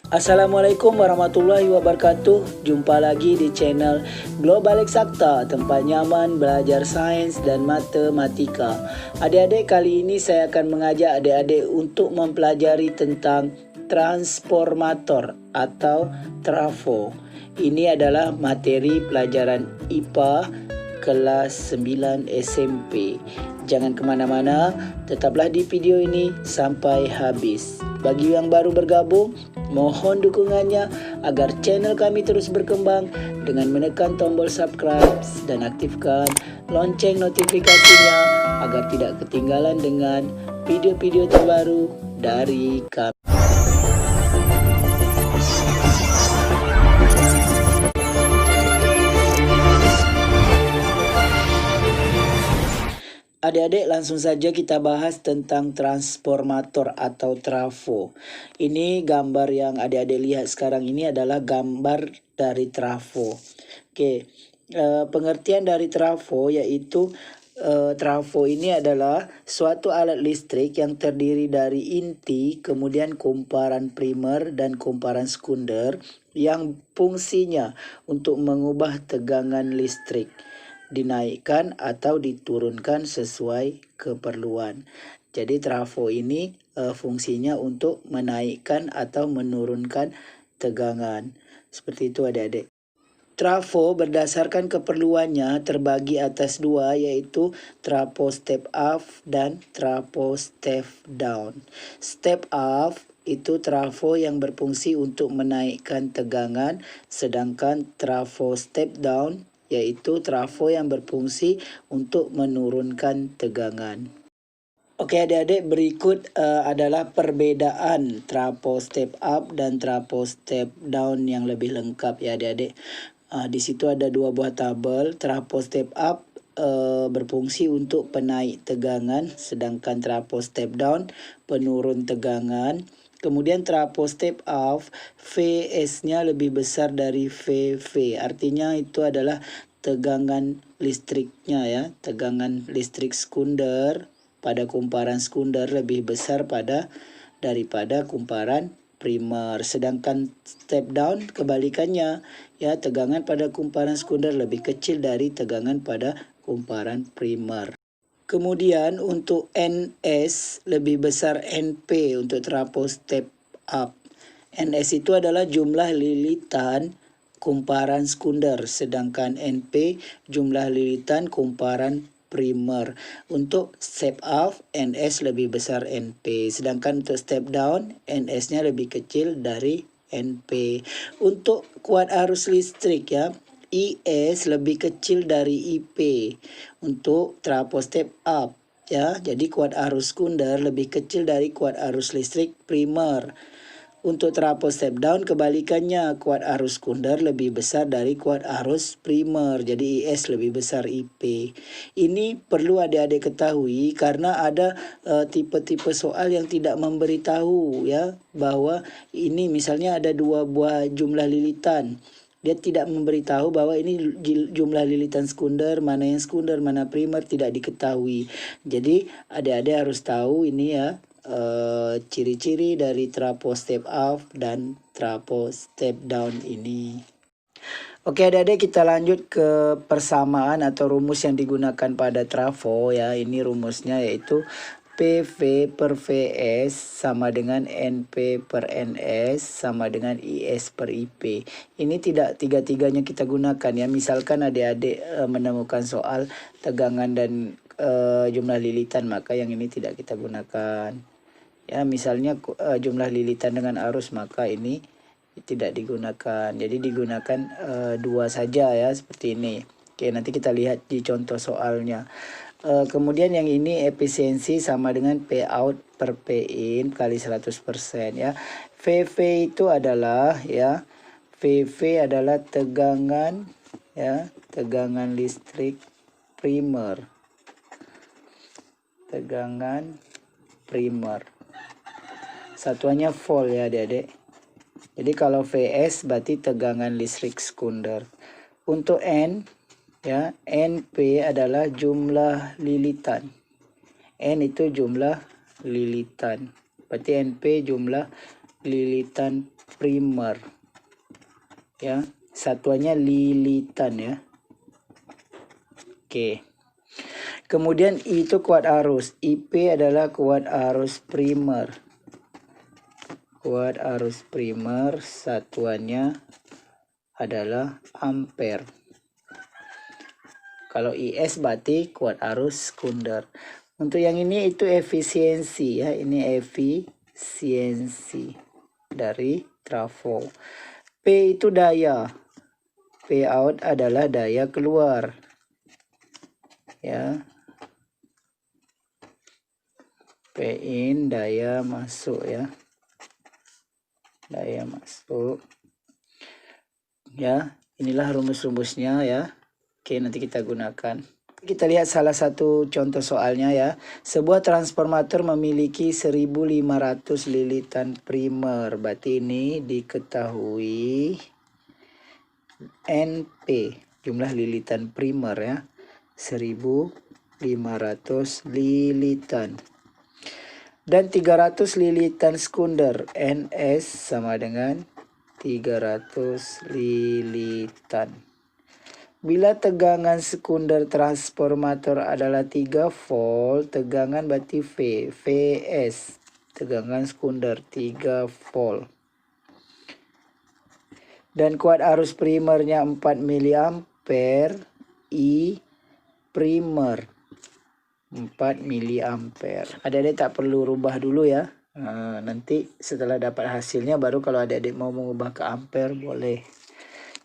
Assalamualaikum warahmatullahi wabarakatuh. Jumpa lagi di channel Global Eksakta, tempat nyaman belajar sains dan matematika. Adik-adik, kali ini saya akan mengajak adik-adik untuk mempelajari tentang transformator atau trafo. Ini adalah materi pelajaran IPA kelas 9 SMP. Jangan kemana-mana, tetaplah di video ini sampai habis. Bagi yang baru bergabung, mohon dukungannya agar channel kami terus berkembang dengan menekan tombol subscribe dan aktifkan lonceng notifikasinya agar tidak ketinggalan dengan video-video terbaru dari kami. Adik-adik, langsung saja kita bahas tentang transformator atau trafo. Ini gambar yang adik-adik lihat sekarang ini adalah gambar dari trafo. Oke, pengertian dari trafo yaitu trafo ini adalah suatu alat listrik yang terdiri dari inti, kemudian kumparan primer dan kumparan sekunder yang fungsinya untuk mengubah tegangan listrik, dinaikkan atau diturunkan sesuai keperluan. Jadi trafo ini fungsinya untuk menaikkan atau menurunkan tegangan. Seperti itu adik-adik. Trafo berdasarkan keperluannya terbagi atas dua, yaitu trafo step up dan trafo step down. Step up itu trafo yang berfungsi untuk menaikkan tegangan, sedangkan trafo step down yaitu trafo yang berfungsi untuk menurunkan tegangan. Oke adik-adik, berikut adalah perbedaan trafo step up dan trafo step down yang lebih lengkap ya adik-adik. Di situ ada dua buah tabel. Trafo step up berfungsi untuk penaik tegangan, sedangkan trafo step down penurun tegangan. Kemudian trafo step up, Vs-nya lebih besar dari Vv. Artinya itu adalah tegangan listriknya ya. Tegangan listrik sekunder pada kumparan sekunder lebih besar daripada kumparan primer. Sedangkan step down kebalikannya ya, tegangan pada kumparan sekunder lebih kecil dari tegangan pada kumparan primer. Kemudian untuk NS lebih besar NP untuk trafo step up. NS itu adalah jumlah lilitan kumparan sekunder, sedangkan NP jumlah lilitan kumparan primer. Untuk step up, NS lebih besar NP, sedangkan untuk step down, NS-nya lebih kecil dari NP. Untuk kuat arus listrik ya, IS lebih kecil dari IP untuk trafo step up ya. Jadi kuat arus sekunder lebih kecil dari kuat arus listrik primer. Untuk trafo step down kebalikannya, kuat arus sekunder lebih besar dari kuat arus primer. Jadi IS lebih besar IP. Ini perlu adik-adik ketahui karena ada tipe-tipe soal yang tidak memberitahu ya, bahwa ini misalnya ada dua buah jumlah lilitan. Dia tidak memberitahu bahwa ini jumlah lilitan sekunder, mana yang sekunder, mana primer, tidak diketahui. Jadi adik-adik harus tahu ini ya, ciri-ciri dari trafo step up dan trafo step down ini. Oke adik-adik, kita lanjut ke persamaan atau rumus yang digunakan pada trafo ya. Ini rumusnya yaitu PV per Vs sama dengan NP per Ns sama dengan IS per IP. Ini tidak tiga-tiganya kita gunakan ya. Misalkan adik-adik menemukan soal tegangan dan jumlah lilitan, maka yang ini tidak kita gunakan. Ya, misalnya jumlah lilitan dengan arus, maka ini tidak digunakan. Jadi digunakan dua saja ya, seperti ini. Oke, nanti kita lihat di contoh soalnya. Kemudian yang ini efisiensi sama dengan P out per P in kali 100% ya. VV itu adalah ya, VV adalah tegangan ya, tegangan listrik primer. Tegangan primer. Satuannya volt ya adik-adik. Jadi kalau Vs berarti tegangan listrik sekunder. Untuk N ya, NP adalah jumlah lilitan. N itu jumlah lilitan. Berarti NP jumlah lilitan primer. Ya, satuannya lilitan ya. Oke. Kemudian I itu kuat arus. IP adalah kuat arus primer. Kuat arus primer satuannya adalah ampere. Kalau IS berarti kuat arus sekunder. Untuk yang ini itu efisiensi ya. Ini efisiensi dari trafo. P itu daya. P out adalah daya keluar. Ya. P in daya masuk ya. Daya masuk. Ya, inilah rumus-rumusnya ya. Oke, nanti kita gunakan. Kita lihat salah satu contoh soalnya ya. Sebuah transformator memiliki 1500 lilitan primer. Berarti ini diketahui NP, jumlah lilitan primer ya. 1500 lilitan. Dan 300 lilitan sekunder. NS sama dengan 300 lilitan. Bila tegangan sekunder transformator adalah 3 volt, tegangan berarti V, Vs, tegangan sekunder 3 volt. Dan kuat arus primernya 4 mA, I primer 4 mA. Adik-adik tak perlu rubah dulu ya. Nanti setelah dapat hasilnya baru kalau adik-adik mau mengubah ke ampere boleh.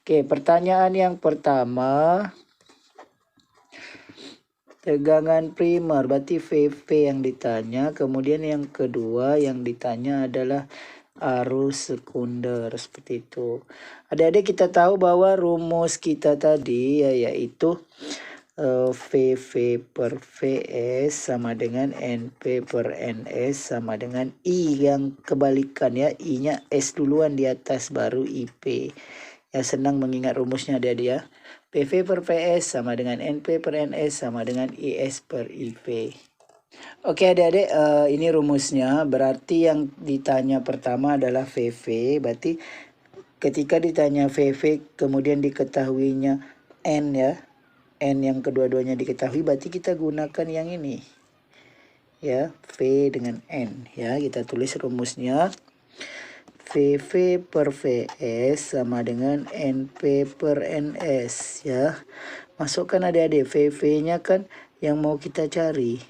Oke, pertanyaan yang pertama. Tegangan primer, berarti VV yang ditanya. Kemudian yang kedua yang ditanya adalah arus sekunder, seperti itu. Adik-adik kita tahu bahwa rumus kita tadi yaitu VV per VS sama dengan NP per NS sama dengan I yang kebalikan ya. I-nya S duluan di atas baru IP. Ya, senang mengingat rumusnya adik-adik ya. PV per PS sama dengan NP per NS sama dengan IS per IP. Oke adik-adik, ini rumusnya. Berarti yang ditanya pertama adalah VV. Berarti ketika ditanya VV kemudian diketahuinya N ya. N yang kedua-duanya diketahui, berarti kita gunakan yang ini. Ya, V dengan N ya. Kita tulis rumusnya. VV per VS sama dengan NP per NS ya. Masukkan adik-adik, VV-nya kan yang mau kita cari.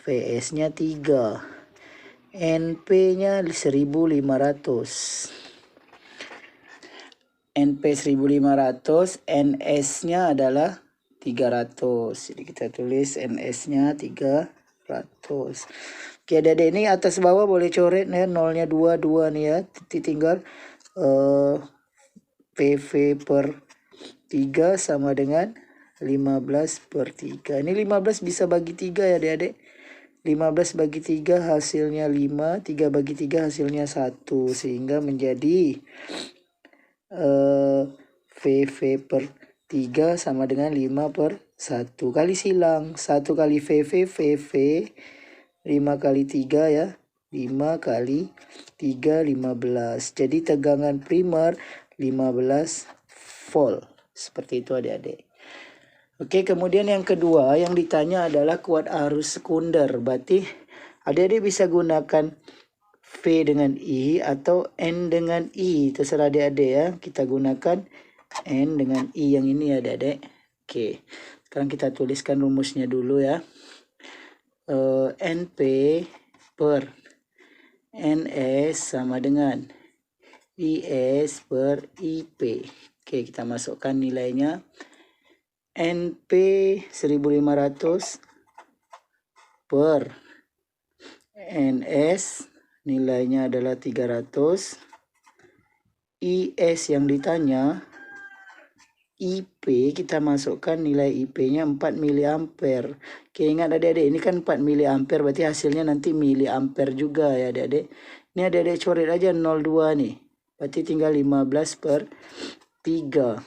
VS-nya 3. NP-nya 1500. NP 1500, NS-nya adalah 300. Jadi kita tulis NS-nya 300. Oke, adik-adik ini atas bawah boleh coret ya, nolnya 2 nih ya. Tinggal PV per 3 sama dengan 15 per 3. Ini 15 bisa bagi 3 ya adik-adik. 15 bagi 3 hasilnya 5, 3 bagi 3 hasilnya 1. Sehingga menjadi VV per 3 sama dengan 5 per 1. Kali silang, 1 kali VV, 5 kali 3 ya. 5 kali 3, 15. Jadi tegangan primer 15 volt. Seperti itu adik-adik. Oke, kemudian yang kedua yang ditanya adalah kuat arus sekunder. Berarti adik-adik bisa gunakan V dengan I atau N dengan I. Terserah adik-adik ya. Kita gunakan N dengan I yang ini ya adik-adik. Oke, sekarang kita tuliskan rumusnya dulu ya. NP per NS sama dengan IS per IP. Oke, kita masukkan nilainya. NP 1500 per NS nilainya adalah 300. IS yang ditanya, IP kita masukkan nilai IP-nya 4 mA. Oke, ingat adik-adik ini kan 4 mA berarti hasilnya nanti miliampere juga ya adik-adik. Ini adik-adik coret aja 02 nih. Berarti tinggal 15 per 3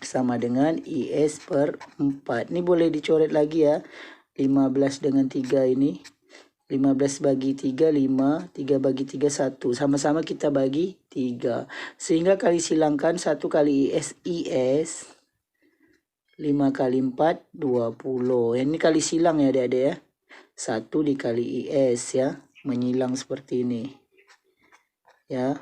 sama dengan IS per 4. Ini boleh dicoret lagi ya. 15 dengan 3 ini. 15 bagi 3, 5. 3 bagi 3, 1. Sama-sama kita bagi 3. Sehingga kali silangkan 1 kali IS. 5 kali 4, 20. Ini kali silang ya adik-adik ya. 1 dikali IS ya. Menyilang seperti ini. Ya.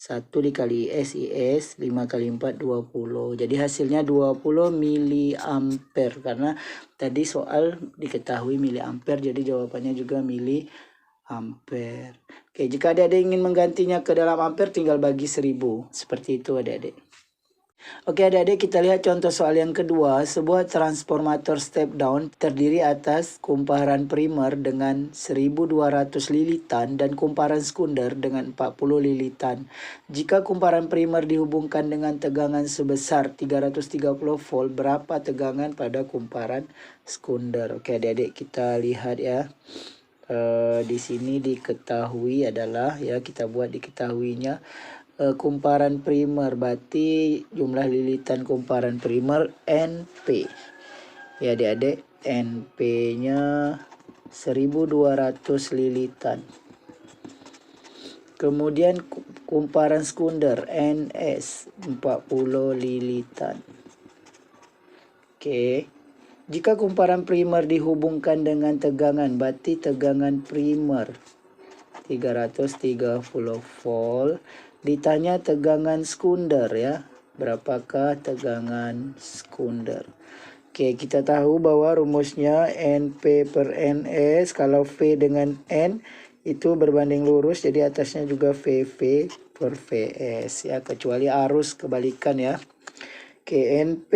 1 dikali IS, 5 kali 4, 20. Jadi hasilnya 20 miliampere. Karena tadi soal diketahui miliampere, jadi jawabannya juga miliampere. Oke, jika adik-adik ingin menggantinya ke dalam ampere, tinggal bagi 1000. Seperti itu adik-adik. Oke adik-adik, kita lihat contoh soal yang kedua. Sebuah transformator step down terdiri atas kumparan primer dengan 1200 lilitan dan kumparan sekunder dengan 40 lilitan. Jika kumparan primer dihubungkan dengan tegangan sebesar 330 volt, berapa tegangan pada kumparan sekunder? Oke adik-adik, kita lihat ya. Di sini diketahui adalah ya, kita buat diketahuinya. Kumparan primer berarti jumlah lilitan kumparan primer NP ya adik-adik, NP nya 1200 lilitan. Kemudian kumparan sekunder NS 40 lilitan. Oke, jika kumparan primer dihubungkan dengan tegangan, berarti tegangan primer 330 volt. Ditanya tegangan sekunder ya. Berapakah tegangan sekunder? Oke, kita tahu bahwa rumusnya NP per NS. Kalau V dengan N itu berbanding lurus, jadi atasnya juga VV per VS ya. Kecuali arus kebalikan ya. Oke, NP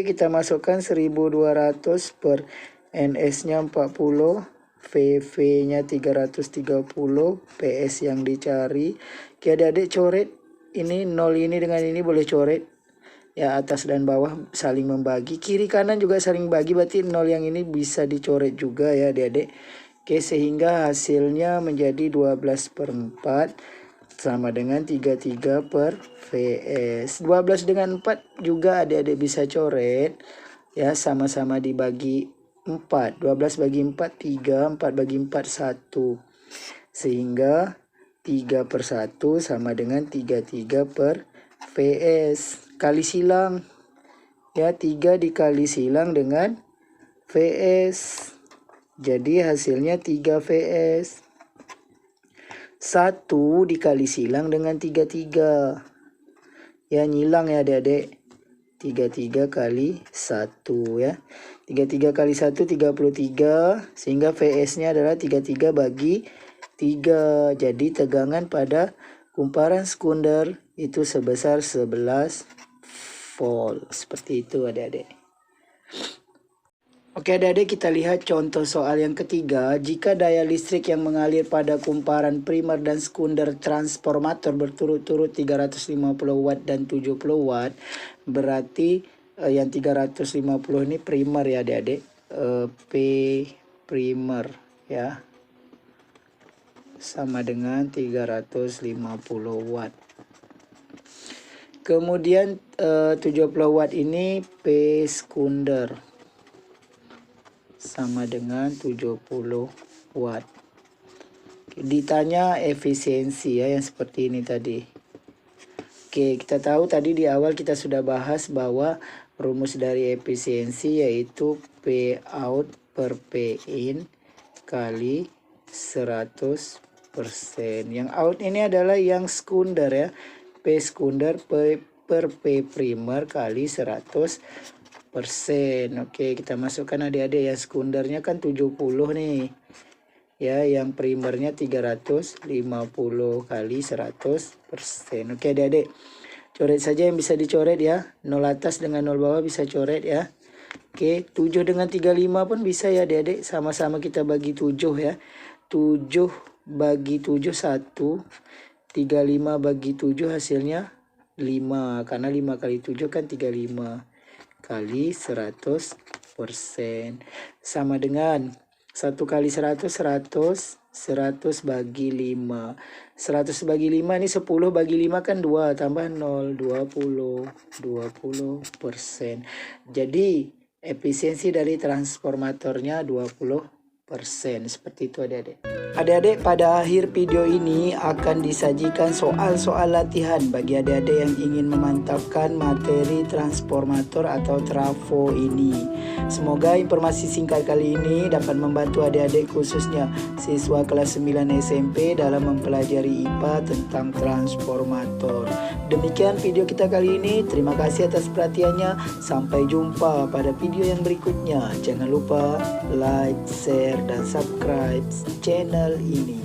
kita masukkan 1200 per NS-nya 40. VV-nya 330, PS yang dicari. Oke adik-adik, coret ini 0 ini dengan ini boleh coret ya, atas dan bawah saling membagi, kiri kanan juga saling bagi, berarti 0 yang ini bisa dicoret juga ya adik-adik. Oke, sehingga hasilnya menjadi 12 per 4 sama dengan 33 per VS. 12 dengan 4 juga adik-adik bisa coret ya, sama-sama dibagi 4. 12 bagi 4, 3. 4 bagi 4, 1. Sehingga 3 per 1 sama dengan 33 per VS. Kali silang. Ya, 3 dikali silang dengan VS. Jadi hasilnya 3 VS. 1 dikali silang dengan 33. Ya, nyilang ya adik-adik. 33 kali 1 ya. 33 kali 1 33, sehingga VS-nya adalah 33 bagi 3. Jadi tegangan pada kumparan sekunder itu sebesar 11 volt. Seperti itu adik-adik. Oke adik-adik, kita lihat contoh soal yang ketiga. Jika daya listrik yang mengalir pada kumparan primer dan sekunder transformator berturut-turut 350 watt dan 70 watt, berarti yang 350 ini primer ya adik-adik, P primer ya, sama dengan 350 watt. Kemudian 70 watt ini P sekunder sama dengan 70 watt. Ditanya efisiensi ya, yang seperti ini tadi. Oke, kita tahu tadi di awal kita sudah bahas bahwa rumus dari efisiensi yaitu P out per P in kali 100%. Yang out ini adalah yang sekunder ya. P sekunder per P primer kali 100%. Oke, kita masukkan adik-adik ya. Sekundernya kan 70 nih. Ya, yang primernya 350 kali 100%. Oke adik-adik, coret saja yang bisa dicoret ya. 0 atas dengan 0 bawah bisa coret ya. Oke, 7 dengan 35 pun bisa ya adik-adik. Sama-sama kita bagi 7 ya. 7 bagi 7 1. 35 bagi 7 hasilnya 5. Karena 5 kali 7 kan 35. Kali 100% sama dengan 1 kali 100 bagi 5. 100 bagi 5 ini 10 bagi 5 kan 2 tambah 0 20%. Jadi efisiensi dari transformatornya 20%. Seperti itu adik-adik. Adik-adik, pada akhir video ini akan disajikan soal-soal latihan bagi adik-adik yang ingin memantapkan materi transformator atau trafo ini. Semoga informasi singkat kali ini dapat membantu adik-adik khususnya siswa kelas 9 SMP dalam mempelajari IPA tentang transformator. Demikian video kita kali ini. Terima kasih atas perhatiannya. Sampai jumpa pada video yang berikutnya. Jangan lupa like, share, dan subscribe channel ini.